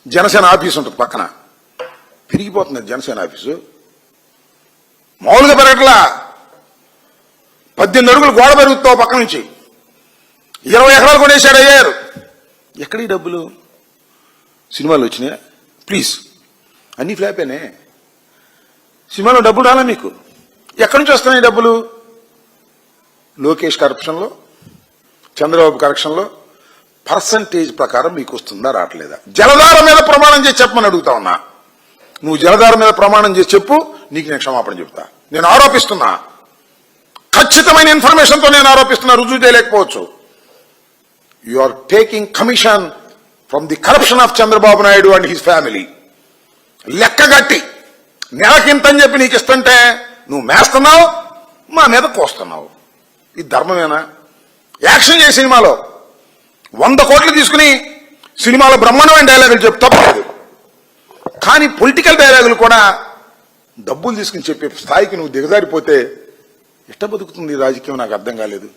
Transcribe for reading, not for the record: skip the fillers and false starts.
Janasena office ఉంటుంది పక్కన, పెరిగిపోతుంది జనసేన ఆఫీసు. మామూలుగా పెరగట్లా, 18 అడుగులు గోడ పెరుగుతావు పక్క నుంచి, 20 ఎకరాలు కొనేశాడు అయ్యారు. ఎక్కడి డబ్బులు? సినిమాలు వచ్చినాయా? ప్లీజ్, అన్ని ఫ్లాపేనే. సినిమాలో డబ్బులు రాలా మీకు? ఎక్కడి నుంచి వస్తున్నాయి డబ్బులు? లోకేష్ కరప్షన్లో, చంద్రబాబు కరప్షన్లో పర్సంటేజ్ ప్రకారం మీకు వస్తుందా రావట్లేదా? జలధార మీద ప్రమాణం చేసి చెప్పమని అడుగుతా ఉన్నా. నువ్వు జలధార మీద ప్రమాణం చేసి చెప్పు, నీకు నేను క్షమాపణ చెప్తా. నేను ఆరోపిస్తున్నా, ఖచ్చితమైన ఇన్ఫర్మేషన్తో నేను ఆరోపిస్తున్నా, రుజువు చేయలేకపోవచ్చు. You are taking commission from the corruption of Chandrababu Naidu and his family. లెక్కగట్టి నెలకింతని చెప్పి నీకు ఇస్తుంటే నువ్వు మేస్తున్నావు, మా మీద కోస్తున్నావు. ఇది ధర్మమేనా? యాక్షన్ చేయ సినిమాలో 100 కోట్లు తీసుకుని సినిమాలో బ్రహ్మాండమైన డైలాగులు చెప్పు, తప్పలేదు. కానీ పొలిటికల్ డైలాగులు కూడా డబ్బులు తీసుకుని చెప్పే స్థాయికి నువ్వు దిగజారిపోతే ఎట్ట బతుకుతుంది రాజకీయం? నాకు అర్థం కాలేదు.